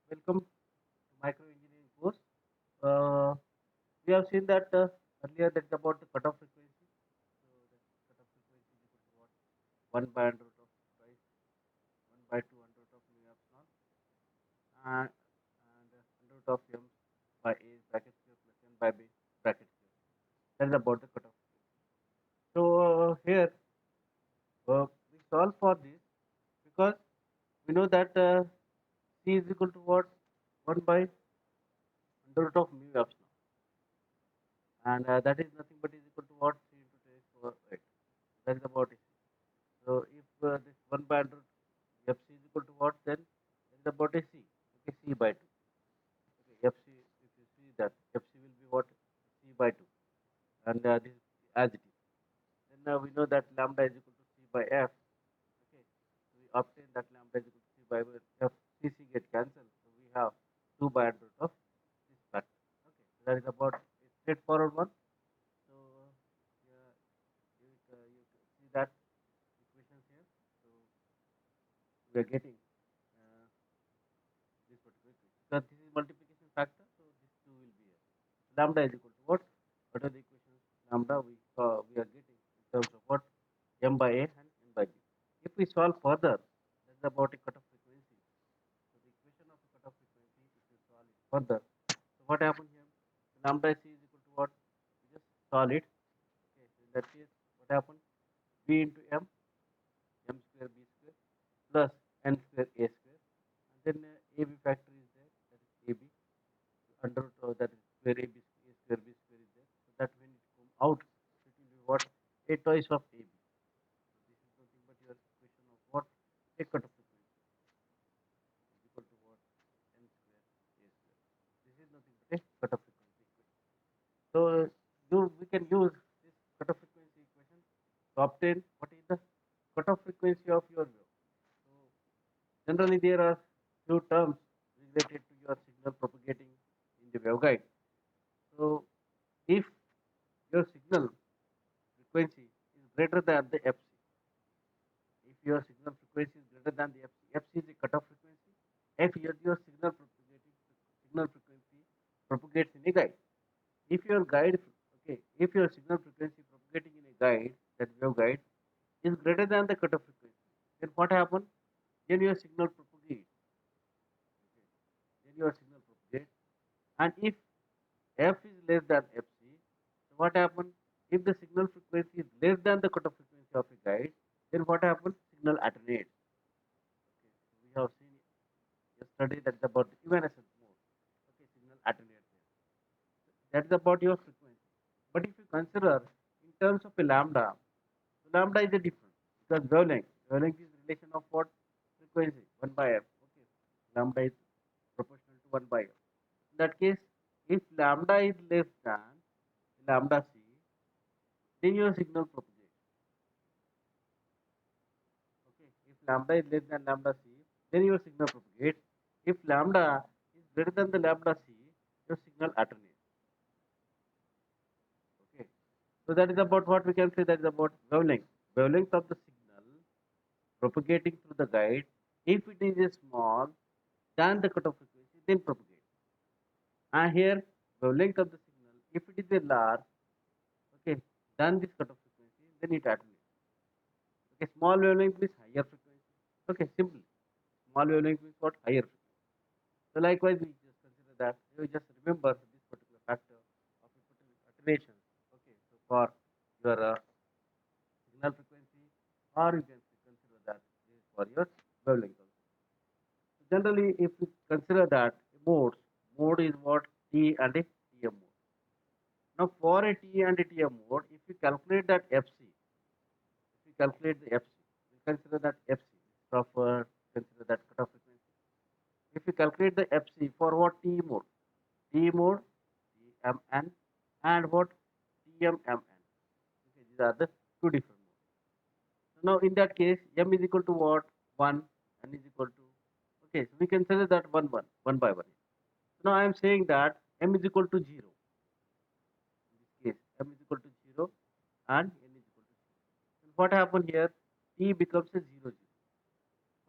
Welcome to micro engineering course. Uh, we have seen that earlier that's about the cutoff frequency. So the cutoff frequency is equal to what? 1 by under root of twice 1 by 2 under root of mu epsilon and under root of m by a bracket square plus n by b bracket square. That is about the cutoff frequency. So here we solve for this because we know that c is equal to what? 1 by under root of mu epsilon, and that is nothing but is equal to what? C into 10 to the power 8. That is about it. So if this 1 by under fc is equal to what, then that is about a c. Okay, c by 2. Okay, fc, if you see that fc will be what? C by 2, and this is as it is. Then we know that lambda is equal to c by f. Okay, so we obtain that lambda is equal to c by f. C c get cancelled, so we have 2 by under root of this factor. Okay, so that is about a straightforward one. So yeah, you see that equations here. So we are getting this particular equation. Because this is multiplication factor, so this 2 will be here. Lambda is equal to what? What are the equations? Lambda we are getting in terms of what? M by A and N by B. If we solve further, that is about a cutoff frequency. So the equation of a cutoff frequency, if you solve it further, so what happens here? Lambda C is equal to what? We just solve it. Okay, so in that case, what happens? B into m square b square plus n square a square, and then ab factor is there, that is ab under root of that is square ab a square b square is there, so that when it come out it will be what? A twice of ab. So this is nothing but your equation of what? A cutoff frequency is equal to what? N square a square. This is nothing but a cutoff frequency equation. So we can use this cutoff frequency equation to obtain what is the cutoff frequency of your wave. So generally, there are few terms related to your signal propagating in the waveguide. So, if your signal frequency is greater than the FC, if your signal frequency is greater than the FC is the cutoff frequency. If your signal frequency propagates in a guide, if your guide, okay, if your signal frequency propagating in a guide, that waveguide is greater than the cutoff frequency, then what happens? Then your signal propagates. Okay, then your signal propagates. And if f is less than fc, so what happens? If the signal frequency is less than the cutoff frequency of a guide, then what happens? Signal attenuates. Okay, so we have seen yesterday that's about the evanescence mode. Okay, signal attenuates here. That's about your frequency. But if you consider in terms of a lambda, so lambda is a different because wavelength is relation of what? Frequency 1 by f. Okay, lambda is proportional to 1 by f. In that case, if lambda is less than lambda c, then your signal propagates. Okay, if lambda is less than lambda c, then your signal propagates. If lambda is greater than the lambda c, your signal attenuates. Okay, so that is about what we can say, that is about wavelength. Wavelength of the signal propagating through the guide. If it is a small than the cutoff frequency, then propagate. And here wavelength of the signal, if it is a large, okay, than this cutoff frequency, then it attenuates. Okay, small wavelength means higher frequency. Okay, simply small wavelength means what? Higher frequency. So likewise, we just consider that you just remember this particular factor of attenuation. Okay, so for your signal frequency, or you can consider that this is for your wavelength also. So generally, if we consider that mode is what? T and a TM mode. Now for a T and a TM mode, if you calculate that FC, if you calculate the FC, we consider that FC of consider that cutoff frequency. If you calculate the FC for what? T mode, TMN, and what? TMMN. Okay, these are the two different modes. So now in that case, M is equal to what? 1, N is equal to, okay, so we consider that 1 by 1. So now I am saying that M is equal to 0. In this case, M is equal to 0 and N is equal to 0. And what happens here? T becomes a 0, 0.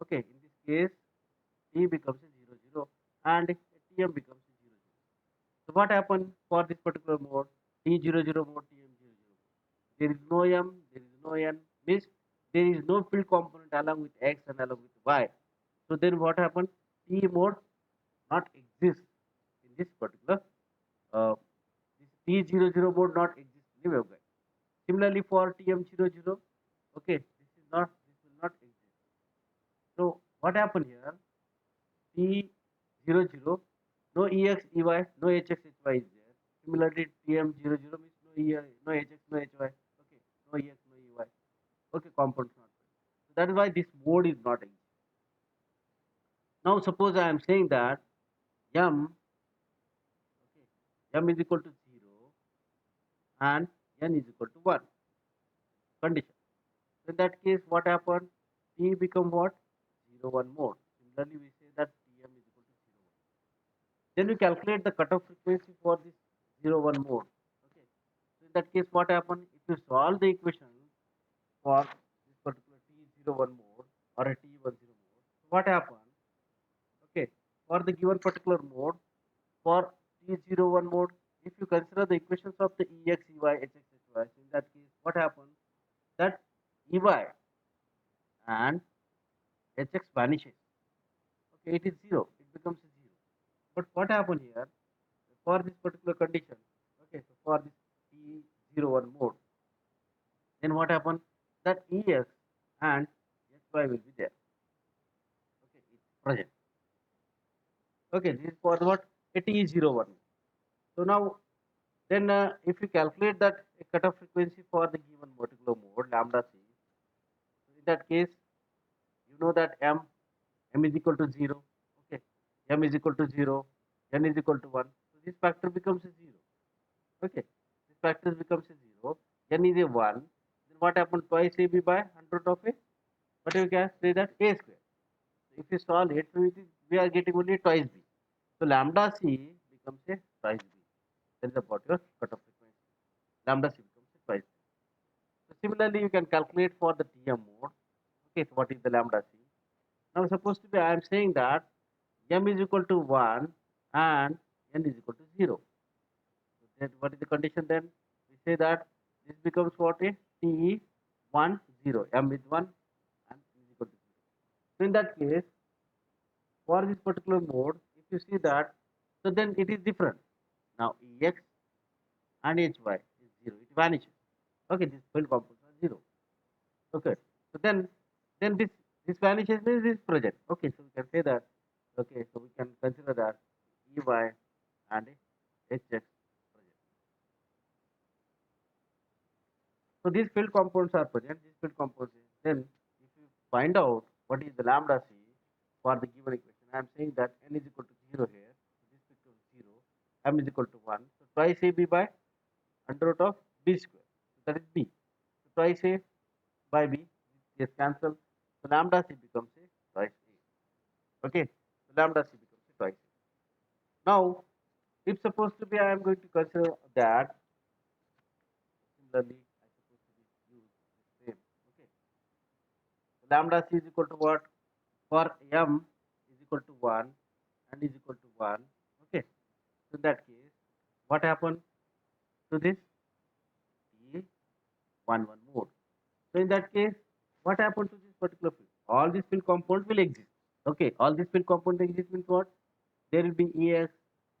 Okay, in this case, T becomes a 0, 0 and Tm becomes 0, 0. So what happened for this particular mode? T00 mode, Tm00 mode. There is no M, there is no N, means there is no field component along with X and along with Y. So then what happened? T mode not exist in this particular this T00 mode not exist in the waveguide. Similarly for TM00, okay, this will not exist. So what happened here? T00, no EX, EY, no HX, HY is there. Similarly, TM00 means no no HX, no HY. Okay, no EX, no EY. Okay, components not present. So that is why this mode is not exist. Now suppose I am saying that M, okay, M is equal to 0 and N is equal to 1 condition. So in that case, what happened? T become what? 0, 1 mode. Similarly, we say that Tm is equal to 0, 1. Then we calculate the cutoff frequency for this 0, 1 mode. Okay. So in that case, what happened? If you solve the equation for this particular T01 mode or a T10 mode, so what happened? Okay. For the given particular mode, for T01 mode, if you consider the equations of the Ex, Ey, Hx, Hy, so in that case, what happens? That Ey and Hx vanishes. Okay, it is 0. It becomes a 0. But what happened here? For this particular condition, okay, so for this T01 mode, then what happened? That Ex and Hy will be there. Okay, it's present. Okay, this is for what? A T01. So now, then if you calculate that cutoff frequency for the given particular mode, lambda c, so in that case, you know that m is equal to 0. Okay, m is equal to 0, n is equal to 1. So this factor becomes a 0. Okay, this factor becomes a 0, n is a 1. Then what happened? Twice ab by 100 of a, what you can say that a square. So if you solve it, so we are getting only twice b. So lambda c becomes a twice b. That is about your cutoff frequency. Lambda c becomes a twice b. So similarly, you can calculate for the Tm mode. Okay, so what is the lambda c? Now supposed to be I am saying that m is equal to 1 and n is equal to 0. So then what is the condition then? We say that this becomes what a T 1 0. M is 1 and n is equal to 0. So in that case, for this particular mode, if you see that, so then it is different. Now Ex and Hy is 0. It vanishes. Okay, this field components are 0. Okay, so then this vanishes means this is present. Okay, so we can say that. Okay, so we can consider that Ey and Hx present. So these field components are present. These field components. Then if you find out what is the lambda c for the given equation, I am saying that n is equal to 0 here. So this becomes 0. M is equal to 1. So twice ab by under root of b square. So that is b. So twice a by b is cancelled. So lambda c becomes a twice a. Okay. So lambda c becomes a twice a. Now, if supposed to be I am going to consider that similarly I supposed to be use the same. Okay. So lambda c is equal to what? For m is equal to 1 and is equal to 1. Okay. So in that case, what happened to this T11 mode? So in that case, what happened to this particular field? All these field components will exist. Okay, all these field components exist means what? There will be EX,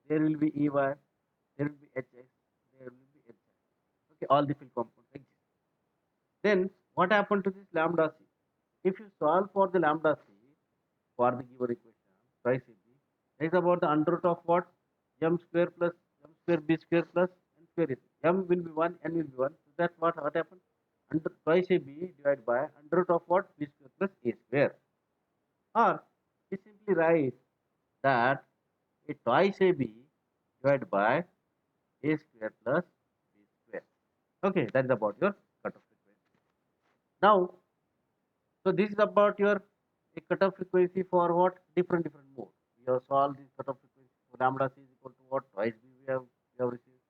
there will be EY, there will be HX, there will be HI. Okay, all the field components exist. Then what happened to this lambda c? If you solve for the lambda c for the given equation, twice AB, is about the under root of what? M square plus M square B square plus N square AC. M will be 1, N will be 1. So that's what happened? Under twice AB divided by under root of what? B square plus A square. Or we simply write that a twice AB divided by A square plus B square. Okay, that is about your cutoff frequency. Now, so this is about your a cutoff frequency for what? Different modes. We have solved this cutoff frequency. So lambda c is equal to what? Twice B we have received.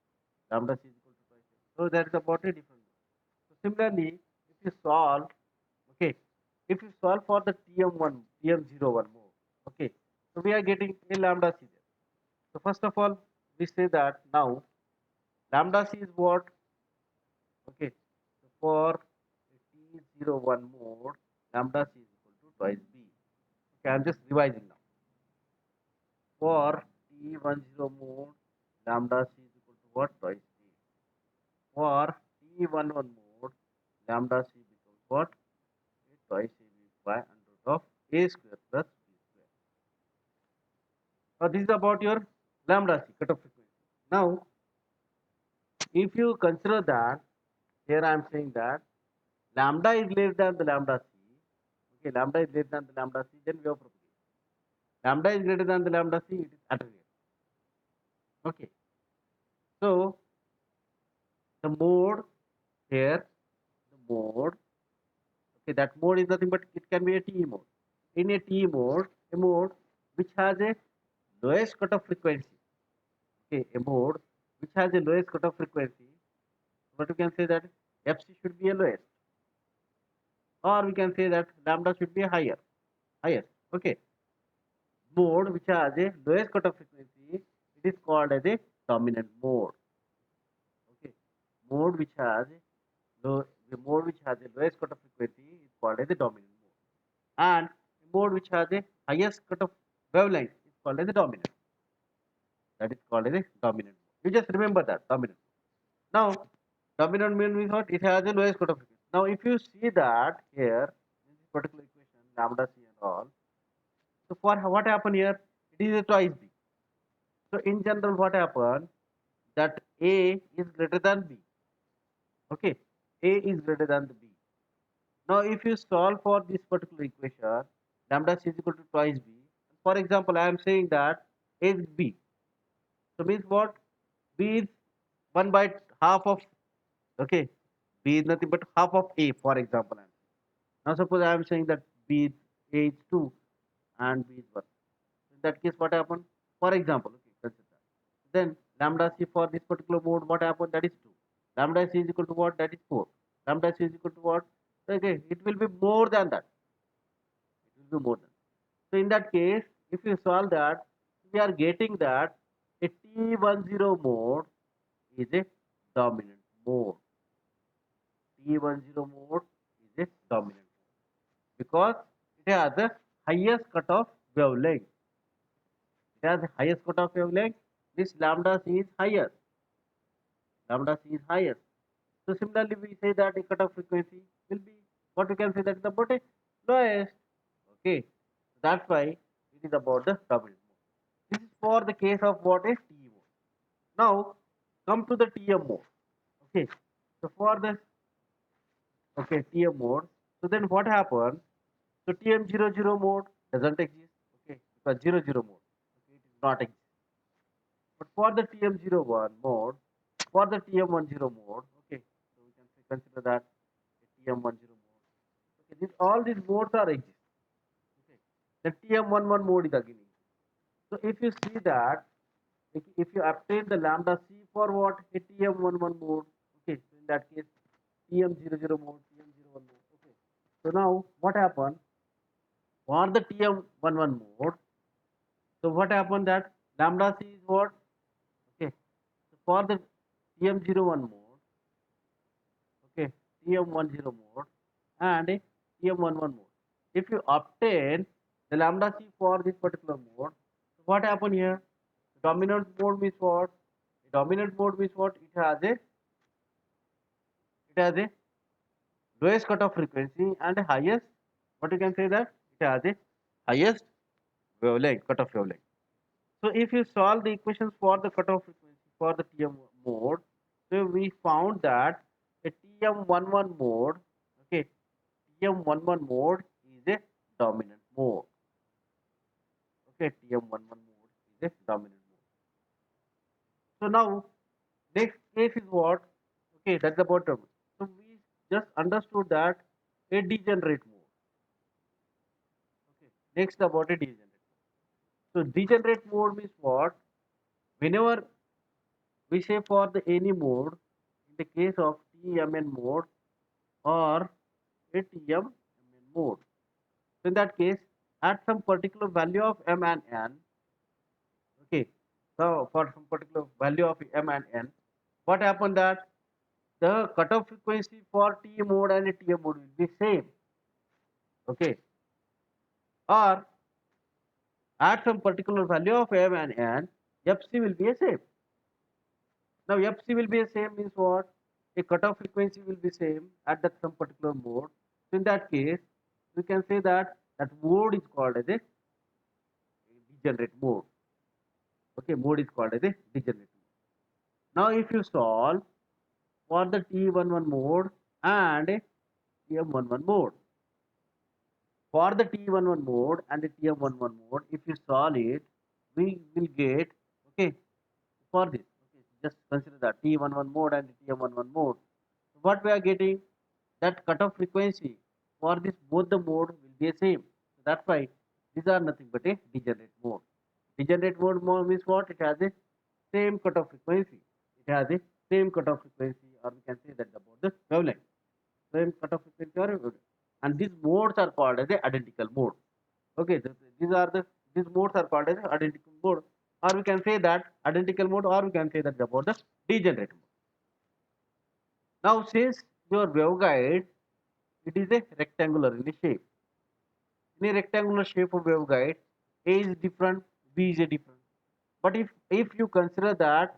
Lambda c is equal to twice A. So that is about a different mode. So similarly, if you solve, okay, if you solve for the TM1, TM01 mode, okay, So we are getting a lambda c there. So first of all, we say that now lambda c is what? Okay. So for T01 mode, lambda c is equal to twice b. Okay, I'm just revising now. For T10 mode, lambda c is equal to what? Twice b. For T11 mode, lambda c becomes what? Twice ab by under root of a square plus b square. Now this is about your lambda c cutoff frequency. Now, if you consider that, here I am saying that lambda is less than the lambda c. Okay, lambda is less than the lambda c, then wave propagation. Lambda is greater than the lambda c, it is attenuation. Okay, so the mode here, the mode, okay, that mode is nothing but it can be a TE mode. In a TE mode, a mode which has a lowest cutoff frequency. Okay, a mode which has a lowest cutoff frequency, but we can say that FC should be a lowest, or we can say that lambda should be a highest. Okay, mode which has a lowest cutoff frequency, it is called as a dominant mode. Okay, mode which has low, the mode which has a lowest cutoff frequency is called as a dominant mode, and the mode which has a highest cutoff wavelength is called as a dominant. That is called as a dominant mode. You just remember that dominant. Now, dominant means what? It has the lowest cutoff frequency. Now, if you see that here in this particular equation, lambda c and all, so for what happened here? It is a twice b. So, in general, what happened? That a is greater than b. Okay, a is greater than the b. Now, if you solve for this particular equation, lambda c is equal to twice b. For example, I am saying that a is b. So, means what? B is 1 by half of, okay, b is nothing but half of a, for example. Now suppose I am saying that b is a is 2 and b is 1. In that case, what happened? For example, okay, consider that. Then lambda c for this particular mode, what happened? That is 2. Lambda c is equal to what? That is 4. Lambda c is equal to what? Okay, it will be more than that. It will be more than. So in that case, if you solve that, we are getting that a T10 mode is a dominant mode. T10 mode is a dominant mode because it has the highest cutoff wavelength. It has the highest cutoff wavelength. This lambda c is higher. Lambda c is higher. So similarly, we say that a cutoff frequency will be what we can say that is about a lowest. Okay, that's why it is about the dominant mode. This is for the case of what is TE mode. Now come to the TM mode. Okay, so for the okay TM mode, so then what happens? So TM00 mode doesn't exist. Okay, because 00 mode, okay, it is not exist. But for the TM01 mode, for the TM10 mode, okay, so we can say, consider that TM10 mode. Okay, all these modes are exist. Okay, the TM11 mode is again exist. So if you see that, if you obtain the lambda c for what? A TM11 mode. Okay, so in that case, TM00 mode, TM01 mode. Okay, so now what happened? For the TM11 mode, so what happened that lambda c is what? Okay, so for the TM01 mode, okay, TM10 mode and TM11 mode. If you obtain the lambda c for this particular mode, so what happened here? The dominant mode means what? The dominant mode means what? It has a lowest cutoff frequency and a highest. What you can say that it has a highest wavelength, cutoff wavelength. So if you solve the equations for the cutoff frequency for the TM mode, so we found that a TM11 mode, okay, TM11 mode is a dominant mode. Okay, TM11 mode is a dominant mode. So now next case is what? Okay, that's the bottom. So we just understood that a degenerate mode. Okay, next about a degenerate mode. So degenerate mode means what? Whenever we say for the any mode, in the case of TMN mode or a TMN mode. So in that case, at some particular value of m and n. Okay, so for some particular value of m and n, what happened that the cutoff frequency for T mode and TM mode will be same. Okay, or at some particular value of m and n, fc will be a same. Now fc will be a same means what? A cutoff frequency will be same at that some particular mode. So in that case, we can say that that mode is called as a degenerate mode. Okay, mode is called as a degenerate mode. Now if you solve for the T11 mode and TM11 mode, for the T11 mode and the TM11 mode, if you solve it, we will get, okay, for this, okay, just consider that T11 mode and the TM11 mode. So what we are getting, that cutoff frequency for this both the mode will be the same. So that's why these are nothing but a degenerate mode. Degenerate mode means what? It has a same cutoff frequency. It has a same cutoff frequency, or we can say that about the wavelength. Same cutoff frequency or wavelength. And these modes are called as the identical mode. Okay, these modes are called as identical mode, or we can say that identical mode, or we can say that about the degenerate mode. Now, since your waveguide, it is a rectangular in the shape. In a rectangular shape of waveguide, A is different, B is a different. But if you consider that,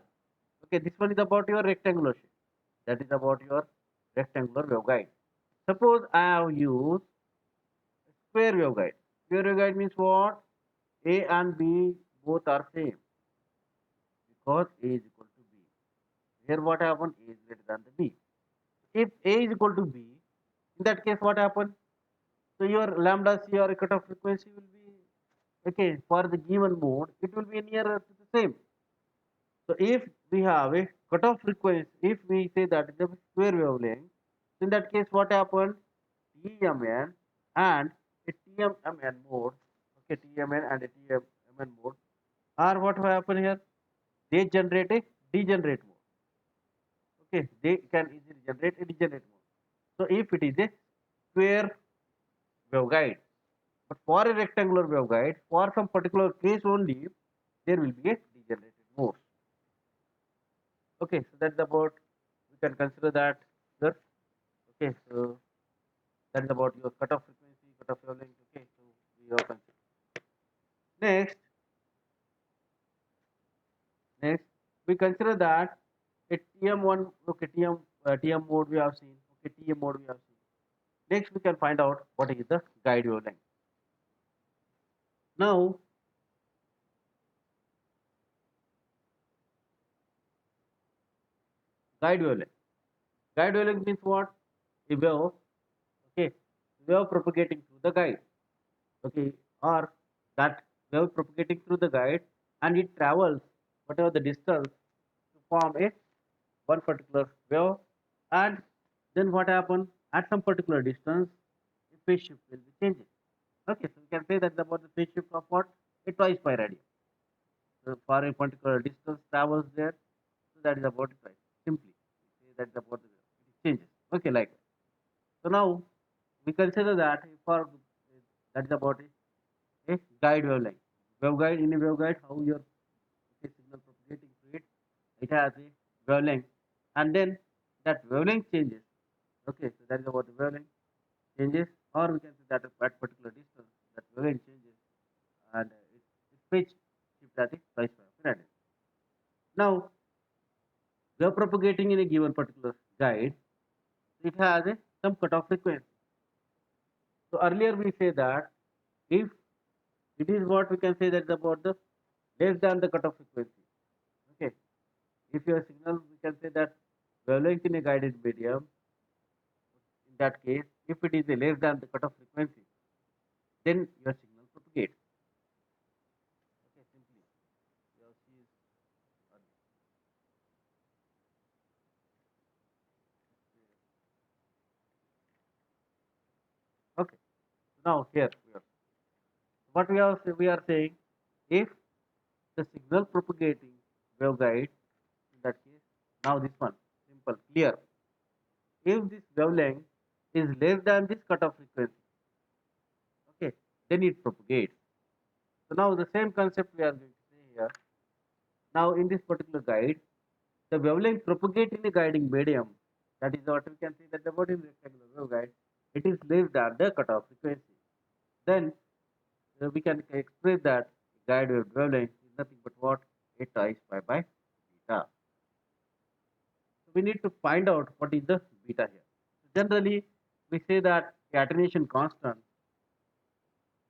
okay, this one is about your rectangular shape. That is about your rectangular waveguide. Suppose I have used square waveguide. Square waveguide means what? A and B both are same because A is equal to B. Here what happens? A is greater than the B. If A is equal to B, in that case what happens? So your lambda C or cutoff frequency will be, okay, for the given mode, it will be nearer to the same. So if we have a cutoff frequency, if we say that is a square wavelength, in that case what happens? TMN and a TMMN mode, okay, TMN and a TMMN mode, or what will happen here? They generate a degenerate mode. Okay, they can easily generate a degenerate mode. So if it is a square waveguide, but for a rectangular waveguide, for some particular case only, there will be a degenerated mode. Okay, so that's about, we can consider that here. Okay, so that is about your cutoff frequency, cutoff wavelength. Okay, so we have considered. Next, next we consider that a TM1, okay, TM mode we have seen. Okay, TM mode we have seen. Next, we can find out what is the guide wavelength. Now, guide wavelength. Guide wavelength means what? A wave, okay, wave propagating through the guide, okay, or that wave propagating through the guide, and it travels whatever the distance to form a one particular wave, and then what happens at some particular distance, the phase shift will be changing. Okay, so we can say that about the phase shift of what? A twice pi radian. So for a particular distance travels there, so that is about it, right? Simply say that is about the wave. It changes. Okay, like that. So now we consider that for that is about a guide wavelength. Waveguide, in a waveguide, how your, okay, signal propagating through it, it has a wavelength, and then that wavelength changes. Okay, so that is about the wavelength changes, or we can say that at particular distance that wavelength changes, and it pitch shift at a twice per radian. Now, wave propagating in a given particular guide, it has a some cutoff frequency. So earlier we say that if it is what we can say that about the less than the cutoff frequency. Okay, if your signal, we can say that wavelength in a guided medium, in that case, if it is a less than the cutoff frequency, then your signal propagates. Okay, simply your C is early. Okay, so now here we are. What we are saying, if the signal propagating waveguide, in that case, now this one simple clear. If this wavelength is less than this cutoff frequency, okay, then it propagates. So now the same concept we are going to say here. Now in this particular guide, the wavelength propagate in a guiding medium. That is what we can say that about in rectangular waveguide. It is less than the cutoff frequency. Then we can express that guide wave wavelength is nothing but what? A twice pi by beta. So we need to find out what is the beta here. So generally, we say that the attenuation constant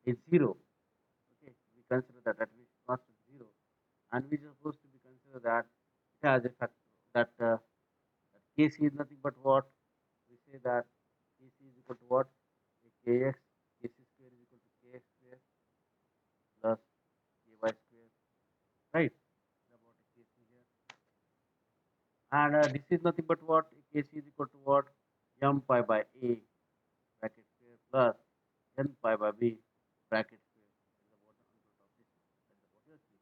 is zero. Okay, we consider that attenuation constant zero, and we are supposed to be consider that it has a factor that that Kc is nothing but what we say that Kc is equal to what Kx Kc square is equal to Kx square plus Ky square, right? About Kc here, and this is nothing but what Kc is equal to what m pi by a bracket square plus n pi by b bracket square. That is about the under of this. That is about your Kc.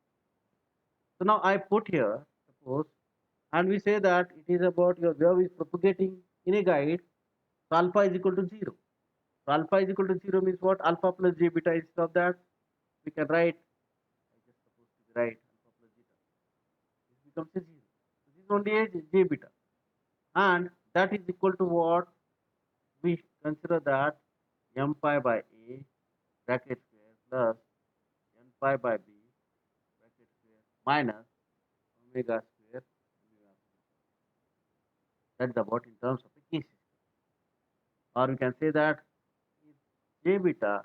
So now I put here suppose, and we say that it is about your wave is propagating in a guide. So alpha is equal to 0. So alpha is equal to 0 means what? Alpha plus j beta. Instead of that, we can write, I just supposed to write alpha plus beta. This becomes a 0. So this only is j beta. And that is equal to what? We consider that m pi by a bracket square plus n pi by b bracket square minus omega square. That's about in terms of the Kc. Or we can say that if j beta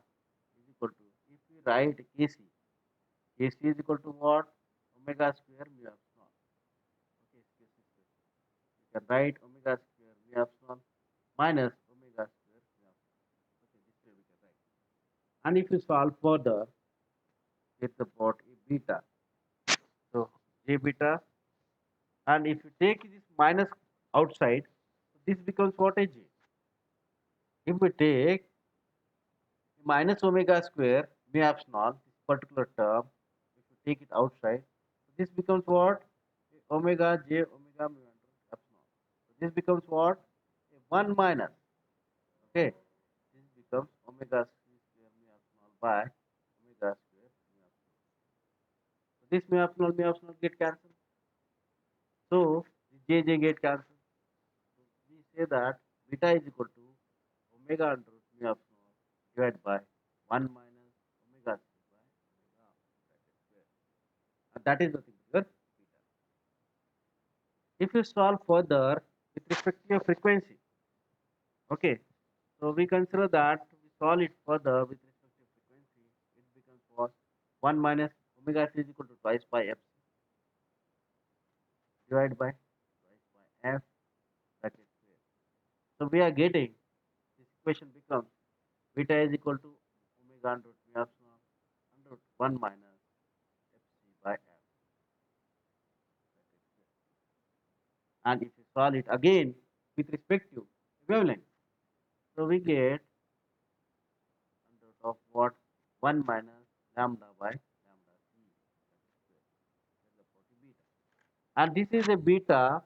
is equal to, if we write Kc, Kc is equal to what? Omega square mu epsilon. Okay, Kc square. You can write omega square mu epsilon minus omega square mu epsilon. Okay, this way we can write. And if you solve further, it's about a beta. So j beta, and if you take this minus outside, this becomes what a j. If we take minus omega square mu epsilon, this particular term, if you take it outside, so this becomes what? Omega j omega mu under epsilon. So this becomes what? 1 minus. Okay, this becomes omega square mu epsilon by omega square mu epsilon. So this mu epsilon get cancelled. So this j get cancelled. So we say that beta is equal to omega under root mu epsilon divided by 1 minus omega square by omega bracket square. And that is nothing but your beta. If you solve further with respect to your frequency, okay, so we consider that we solve it further with respect to frequency, it becomes what? 1 minus omega c is equal to twice by f divided by twice by f bracket square. So we are getting this equation becomes beta is equal to omega under root mu epsilon under root 1 minus fc by f bracket square. And if you solve it again with respect to wavelength, so we get under root of what? 1 minus lambda by lambda c bracket square. That is about beta. And this is a beta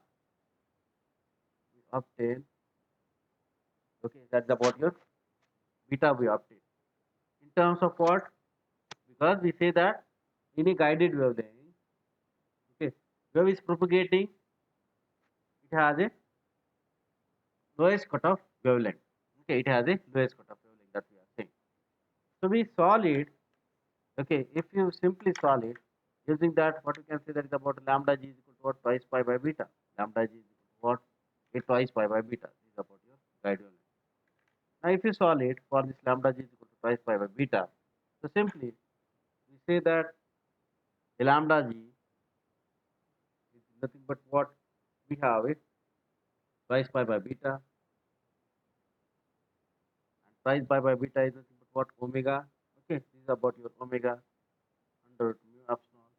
we obtain. Okay, that's about your beta we obtain. In terms of what? Because we say that in a guided wavelength, okay, wave is propagating, it has a lowest cutoff wavelength. Okay, it has a lowest cutoff wavelength that we are saying. So we solve it. Okay, if you simply solve it using that, what we can say that is about lambda g is equal to what? Twice pi by beta. Lambda g is equal to what? A twice pi by beta. This is about your guide wavelength. Now, if you solve it for this lambda g is equal to twice pi by beta, so simply we say that the lambda g is nothing but what we have it twice pi by beta, and twice pi by beta is nothing but what omega. Okay, this is about your omega under root mu epsilon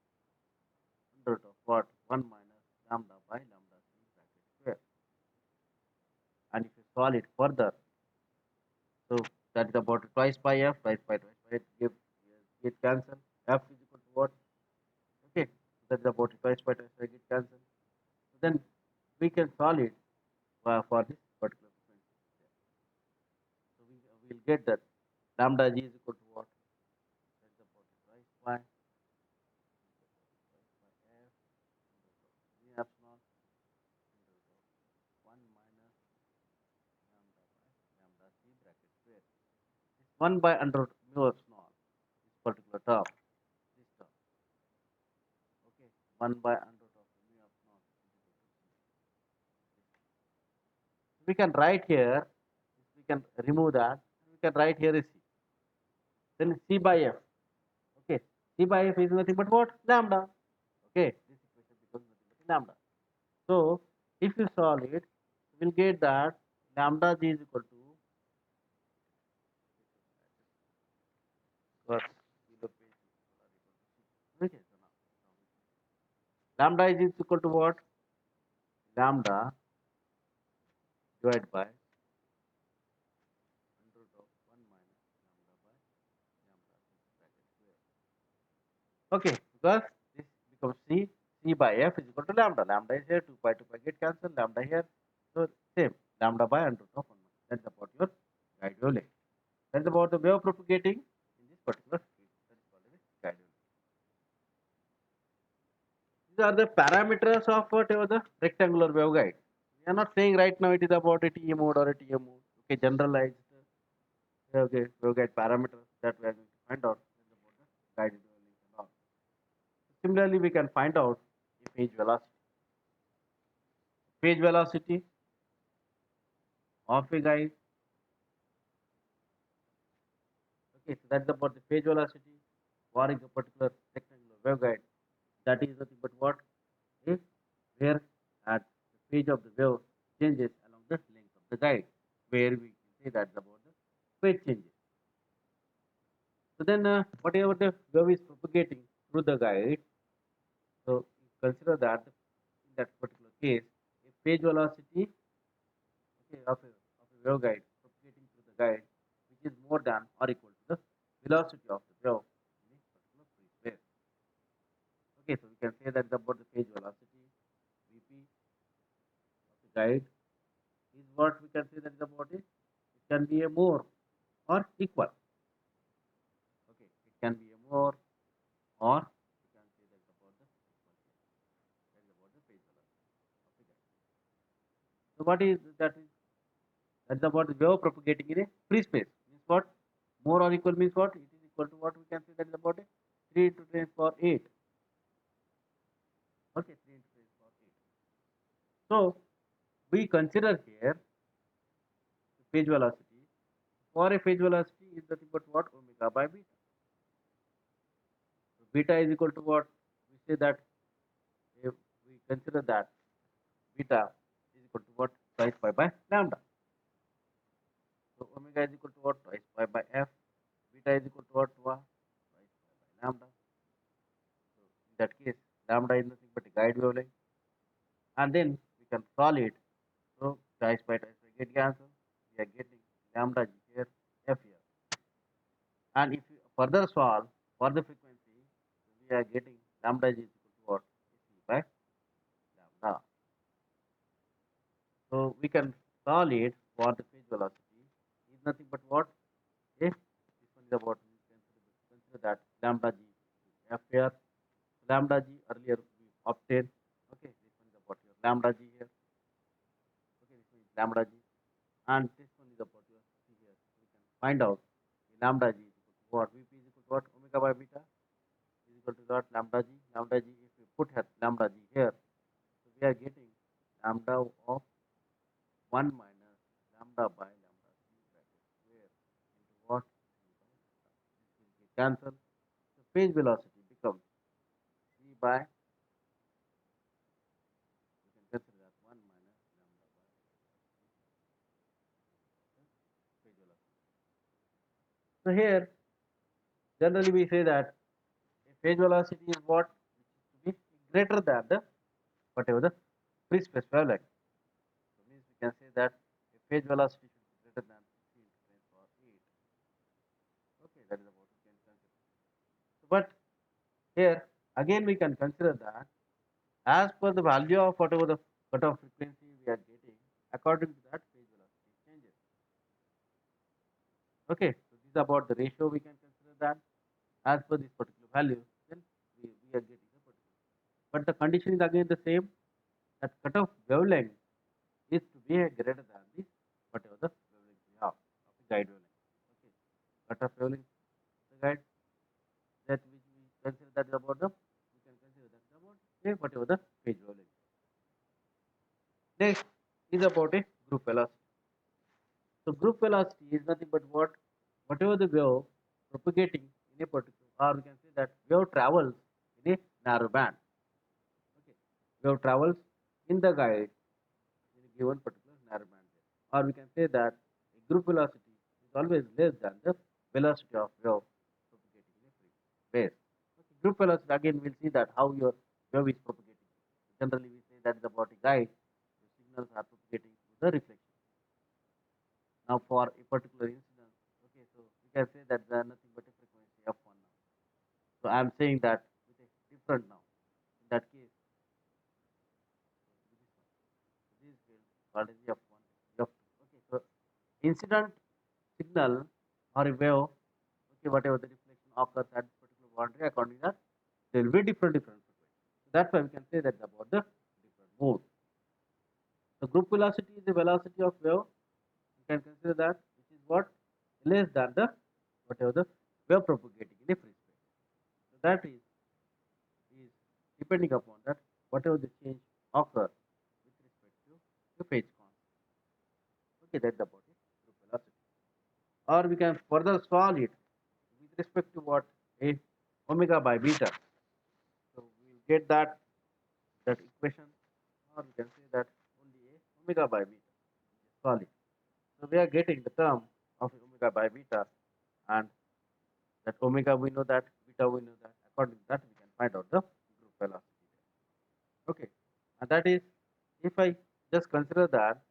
under root of what 1 minus lambda by lambda c bracket square. And if you solve it further, so that is about twice pi f twice pi get cancel. F is equal to what? Okay, so that is about twice pi get cancel. So then we can solve it for this particular frequency. So we will get that lambda g is equal to what? 1 by under root mu epsilon naught, this particular term, this term, okay, 1 by under root of mu epsilon naught is equal to c. We can write here, we can remove that, we can write here is c. Then c by f, okay, c by f is nothing but what? Lambda. Okay, this equation becomes nothing but lambda. So if you solve it, you will get that lambda g is equal to what? Okay, so now lambda is equal to what? Lambda divided by under root of 1 minus lambda by lambda bracket square. Okay, because this becomes c, c by f is equal to lambda. Lambda is here, 2 pi get cancelled, lambda here. So same, lambda by under root of 1 minus. That's about your guide wavelength. That's about the wave propagating in this particular field. That is called as guide wavelength. These are the parameters of whatever the rectangular waveguide. We are not saying right now it is about a TM mode or a TM mode. Okay, generalized waveguide parameters that we are going to find out about the guided wavelength and all. Similarly, we can find out the phase velocity. Phase velocity of a guide. Okay, so that's about the phase velocity for a particular rectangular waveguide. That is nothing but what? If where at the phase of the wave changes along the length of the guide, where we can say that's about the phase changes. So then, whatever the wave is propagating through the guide, so consider that in that particular case, a phase velocity, okay, of a waveguide propagating through the guide, which is more than or equal to the velocity of the wave in a particular free space. Okay, so we can say that about the phase velocity Vp of the guide is what we can say that about it. It can be a more or equal. Okay, it can be a more or we can say that about the equal. That is about the phase velocity of the guide. So what is that is that's about the wave propagating in a free space. Means what? More or equal means what? It is equal to what we can say that is about it 3 into 10 power 8. Okay, 3 into 10 power 8. So we consider here the phase velocity. For a phase velocity is nothing but what? Omega by beta. So beta is equal to what? We say that if we consider that beta is equal to what? Twice pi by lambda. So omega is equal to what? Twice pi by f. Beta is equal to what? Twice pi by lambda. So in that case, lambda is nothing but a guide wavelength. And then we can solve it. So twice by get cancelled. We are getting lambda g here, f here. And if you further solve for the frequency, we are getting lambda g is equal to what? C by lambda. So we can solve it for the phase velocity is nothing but what? If this one is about consider that lambda g f here. Lambda g earlier we obtained. Okay, this one is about your lambda g here. Okay, this one is lambda g. And this one is about your c here. So we can find out lambda g is equal to what? Vp is equal to what? Omega by beta is equal to what? Lambda g. Lambda g, if we put here lambda g here, so we are getting lambda of 1 minus lambda by lambda c bracket square into what? This will be cancelled. So phase velocity becomes c by, we can consider that 1 minus lambda by phase velocity. So here, generally we say that a phase velocity is what? Which is to be greater than the whatever the free space wavelength. So means we can say that a phase velocity should be greater than 16 to 10 power 8. Okay, that is about we can consider. So, but here again we can consider that as per the value of whatever the cutoff frequency we are getting, according to that phase velocity changes. Okay, so this is about the ratio we can consider that as per this particular value, then we are getting a particular. But the condition is again the same, that cutoff wavelength is to be greater than this whatever the wavelength we have of the guide wavelength. Okay, after failing the guide, that which we consider that is about the, we can consider that is about a whatever the page volume. Next is about a group velocity. So group velocity is nothing but what, whatever the wave propagating in a particular, or we can say that wave travels in a narrow band. Okay, wave travels in the guide in a given particular narrow band. Or we can say that a group velocity is always less than the velocity of wave propagating in a free space. Okay, group velocity, again we'll see that how your wave is propagating. Generally we say that is about a guide, the signals are propagating through the reflection. Now for a particular incident, okay, so we can say that they are nothing but a frequency f1 now. So I am saying that with a different now. In that case, this field called as f1, f2. Okay, so incident signal or a wave, okay, whatever the reflection occurs at this particular boundary, according to that, there will be different frequencies. So that's why we can say that about the different modes. The group velocity is the velocity of wave. You can consider that which is what, less than the whatever the wave propagating in a free space. So that is depending upon that whatever the change occurs with respect to the phase constant. Okay, that's about it, group velocity. Or we can further solve it with respect to what, a omega by beta. So we will get that equation, or we can say that only a omega by beta. Solve it. So we are getting the term of omega by beta, and that omega we know that, beta we know that. According to that, we can find out the group velocity. Okay, and that is, if I just consider that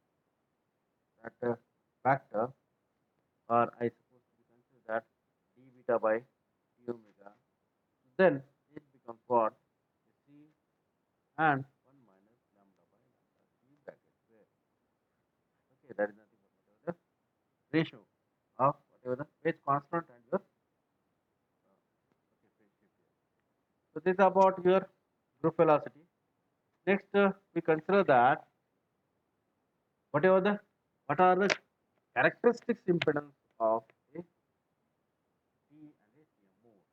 factor, or I suppose to consider that d beta by d omega, then it becomes what, c and 1 minus lambda by lambda c bracket square. Okay, that is nothing but whatever the ratio of whatever the phase constant and your okay, phase shift here. So this is about your group velocity. Next, we consider that whatever the, what are the characteristics impedance of a T and a TM mode.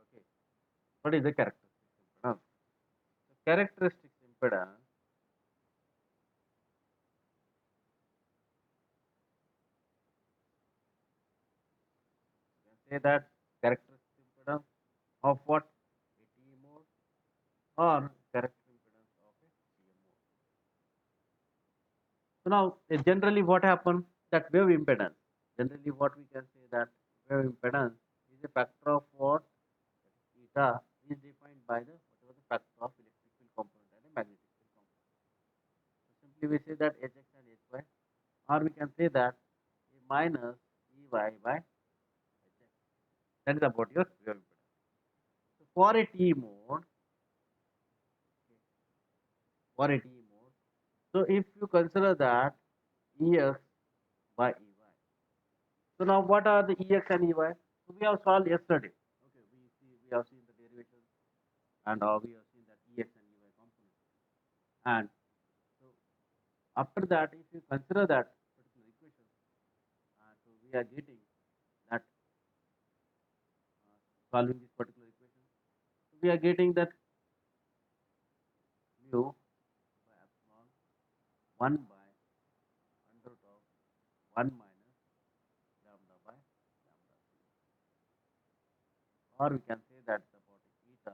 Okay, what is the characteristics impedance? The characteristics impedance, you can say that characteristic impedance of what, a T mode, or characteristic impedance of a TM mode. So now generally what happens, that wave impedance, generally what we can say that wave impedance is a factor of what, eta is defined by the whatever the factor of electric field component and a magnetic field component. So simply we say that hx and hy, or we can say that a minus ey by hx. That is about your wave impedance. So for a T mode, okay, for a T mode, so if you consider that ex by ey. So now what are the ex and ey? So we have solved yesterday. Okay, we have seen the derivations, and we have seen that ex and ey component. And so after that, if you consider that particular equation, so we are getting that solving this particular equation, so we are getting that mu by epsilon 1 by under root of 1 minus lambda by lambda c, or we can say that about eta a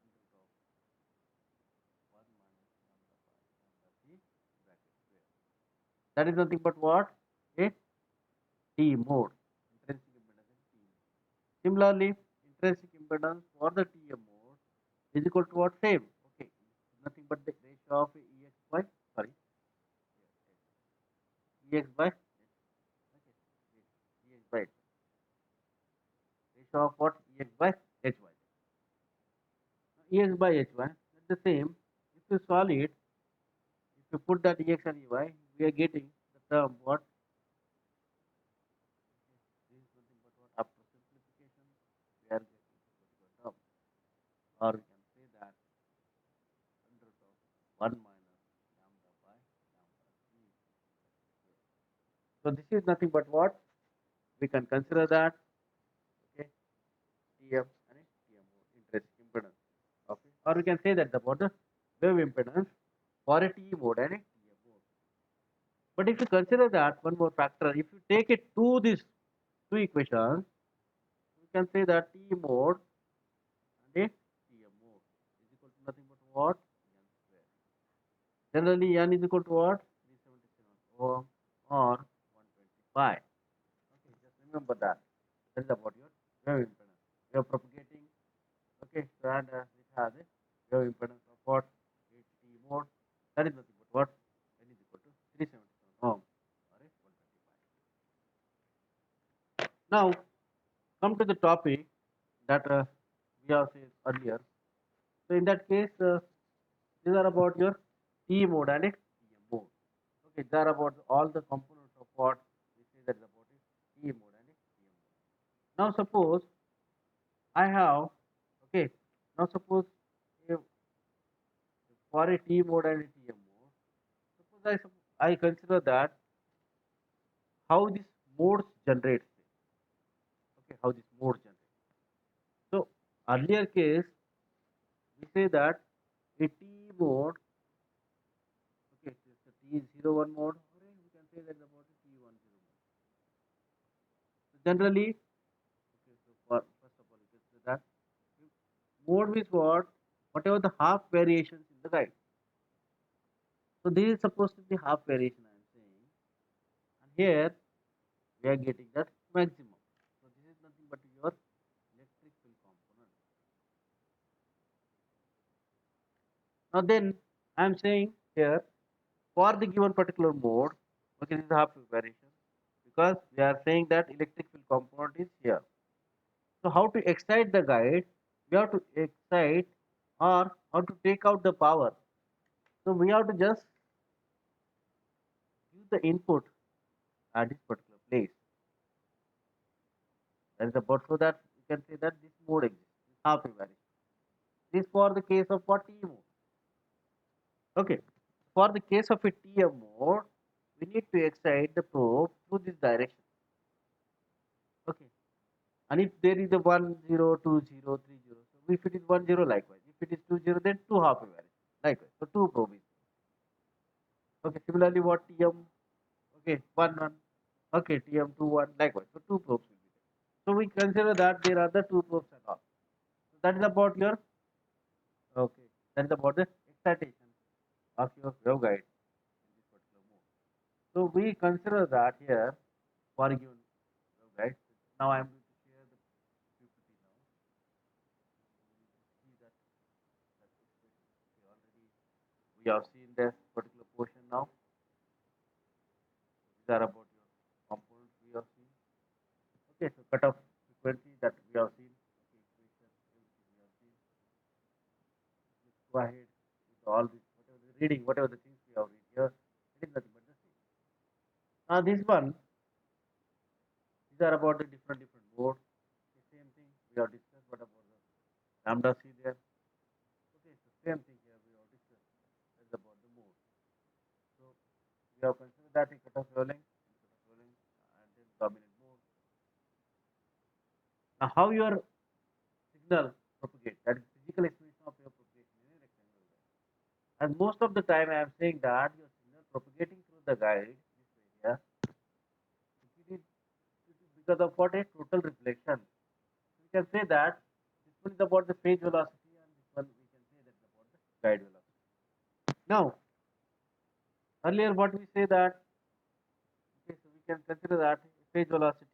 under root of 1 minus lambda by lambda c bracket square. That is nothing but what, a T mode, intrinsic impedance in T mode. Similarly, intrinsic impedance for the TM mode is equal to what, same. Okay, nothing but the ratio of ex by, sorry, ex by h. Okay, ex by h. Ratio of what, ex by hy. Ex by hy, that's the same. If you solve it, if you put that ex and ey, we are getting the term what, this is nothing but what, after simplification, we are getting this particular term, or we can say that under root of 1 minus lambda by lambda c. So this is nothing but what we can consider that, okay, TM and TM mode intrinsic impedance. Okay, or we can say that about the wave impedance for a TE mode and a TM mode. But if you consider that one more factor, if you take it to these two equations, we can say that TE mode and a TM mode is equal to nothing but what? N square. Generally, N is equal to what? 377 ohm or 125. Okay, just remember that. That is about your wave impedance. You are propagating. Okay, so and it has a wave impedance of what? 8T mode. That is nothing but what? N is equal to 377 ohm or a 125. Now, come to the topic that we have said earlier. So, in that case, these are about your T mode and a TM mode. Okay, these are about all the components of what we say that is about a T mode and a TM mode. Now, suppose I have, okay, now suppose if for a T mode and a TM mode, suppose I consider that how this modes generates, okay, how this mode generates. So, earlier case, we say that a T mode, okay, so T01 mode, or we can say that about a T10 mode. So, generally, okay, so first of all, you can say that mode means what? Whatever the half variations in the guide. So, this is supposed to be half variation, I am saying, and here we are getting that maximum. So, this is nothing but your electric field component. Now, then I am saying here for the given particular mode, okay, this is half variation because we are saying that electric field component is here. So, how to excite the guide? We have to excite or how to take out the power. So, we have to just give the input at this particular place. That is about so that you can say that this mode exists, half variation. This for the case of what T mode. Okay, for the case of a TM mode, we need to excite the probe through this direction. Okay, and if there is a 1 0 2 0 3 0, so if it is 1 0, likewise, if it is 2 0, then 2 half variation, likewise, so 2 probe is okay. Similarly, what TM, okay, 1 1, okay, TM 2 1, likewise, so 2 probes will be there. So we consider that there are the 2 probes and all. So that is about your, okay, that is about the excitation of your waveguide in this particular mode. So we consider that here for given waveguide. Now I am going to share the PPT now. See that expression. Okay, already we have seen this particular portion now. These are about your components we have seen. Okay, so cutoff frequency that we have seen. Okay, equation, everything we have seen. Let's go ahead with all this, whatever the reading, whatever the things we have read here, it is nothing but the same. Now this one, these are about the different modes. The same thing we have discussed. What about the lambda c there? Okay, so same thing here we have discussed. That's about the mode. So we have considered that a cutoff wavelength, and then dominant mode. Now how your signal propagates, that is physical explanation of your propagation in a rectangular guide. And most of the time I am saying that your signal propagating through the guide, this area, it is because of what? A total reflection. We can say that this one is about the phase velocity and this one we can say that is about the guide velocity. Now, earlier what we say that, okay, so we can consider that phase velocity.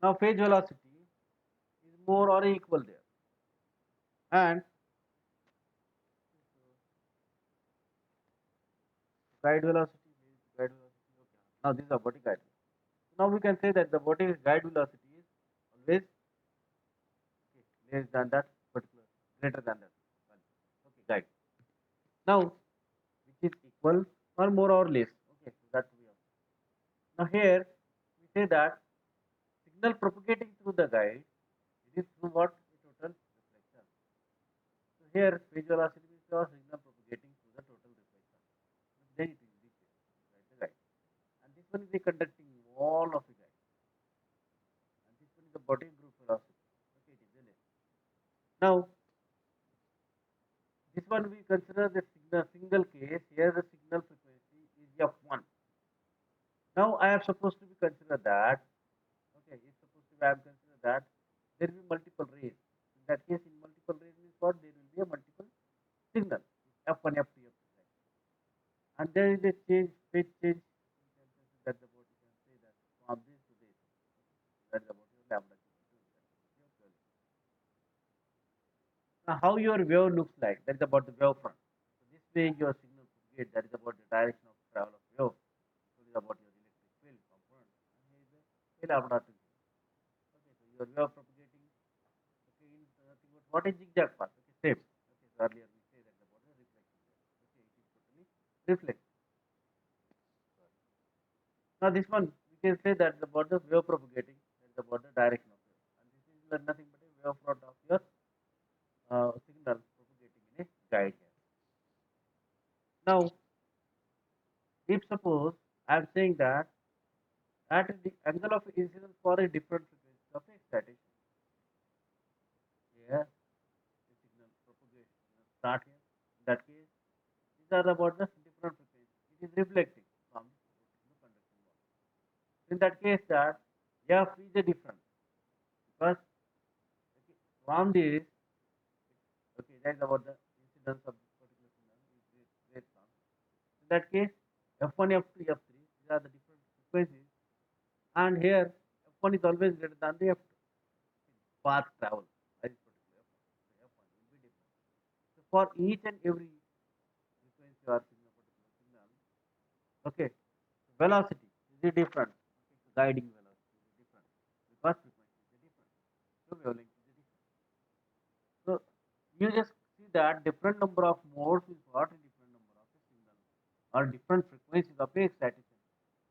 Now, phase velocity is more or equal there, and guide velocity is guide velocity. Okay. Now, this is about the guide velocity. Now, we can say that the what is guide velocity is always, okay, less than that particular, greater than that value. Okay, guide. Now, which is equal or more or less. Okay, so that we have. Now, here we say that signal propagating through the guide, it is through what? A total reflection. So here phase velocity means your signal propagating one is the conducting wall of the guide, and this one is the body group velocity. Okay, it is LS. Now, this one we consider the signal single case. Here the signal frequency is f1. Now I am supposed to be consider that. Okay, it's supposed to be I am consider that there will be multiple rays. In that case, in multiple rays means what? There will be a multiple signal f1, f2, f3, and there is a change, phase change. You can consider that about you can say that from this to this. That is about your lambda. Now, how your wave looks like? That is about the wave front. So this way your signal propagate. That is about the direction of travel of wave. So it is about your electric field component. And here is the lambda to zero. Okay, so your wave propagating. Okay, in nothing but what is zigzag path? Okay, same. Okay, so earlier we say that about the reflection wave. Okay, it is totally reflected. Now this one we can say that about the wave propagating. That is about the direction of wave. And this is nothing but a wave front of your signal propagating in a guide here. Now, if suppose I am saying that at the angle of incidence for a different frequency of excitation, here the signal propagation start here. In that case, these are about the different frequency. It is reflecting from the conducting wall. In that case, that F is a different because okay, from this, okay, that is about the incidence of this particular signal is great from. In that case, F1, F2, F3, these are the different frequencies, and here F1 is always greater than the F2 path travel by this particular F1. So F1 will be different. So for each and every frequency or signal, particular signal, okay, velocity is different. Okay, so guiding velocity is different because frequency is different. So wavelength is different. So you just see that different number of modes is what a different number of a signal or different frequencies of a excitation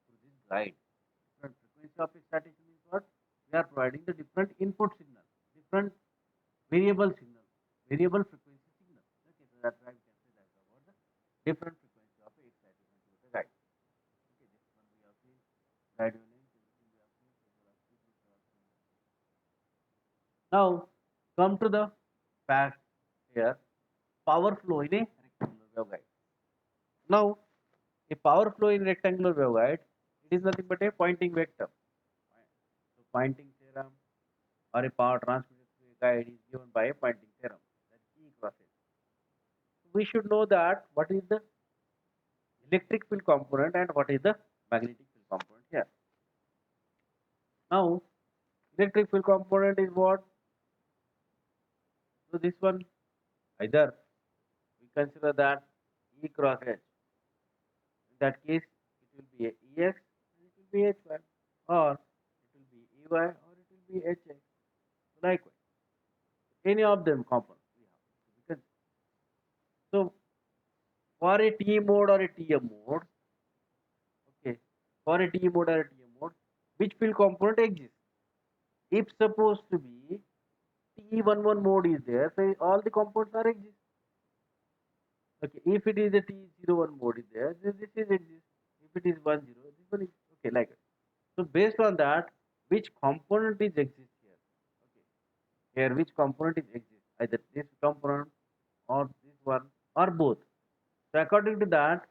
through this guide. Different frequency of excitation is what we are providing the different input signal, different variable signal, variable frequency signal. Okay, so that's why we can say that about the different frequency of excitation to the guide. Okay, this one we have seen guide wavelength, everything we have seen, phase velocity, phase velocity. Now come to the fact here, power flow in a rectangular waveguide. Now a power flow in rectangular waveguide, it is nothing but a Poynting vector. So Poynting theorem or a power transmitted through a guide is given by a Poynting theorem. That is E cross H. We should know that what is the electric field component and what is the magnetic field component here. Now, electric field component is what? So this one, either we consider that E cross H. In that case, it will be a EX and it will be HY, or it will be EY or it will be HX. Likewise, any of them components we have. Because so for a T mode or a TM mode, okay, for a T mode or a TM mode, which field component exists? If supposed to be T11 mode is there, so all the components are exist. Okay, if it is a T01 mode is there, then this is exist. If it is 10, this one is okay, like it. So based on that, which component is exist here? Okay, here which component is exist? Either this component or this one or both. So according to that,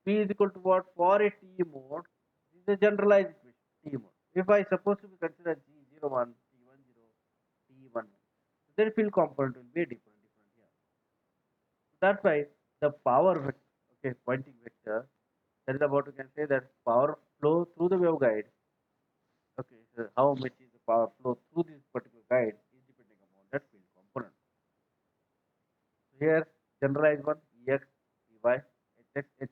P is equal to what? For a T mode, this is a generalized equation, T mode. If I suppose to be consider G01, T10, T11, then field component will be different here. That's why the power vector, okay, Poynting vector, that is about, you can say that power flow through the waveguide. Okay, so how much is the power flow through this particular guide is depending upon that field component. So here, generalized one, Ex, Ey, Hx, Hy.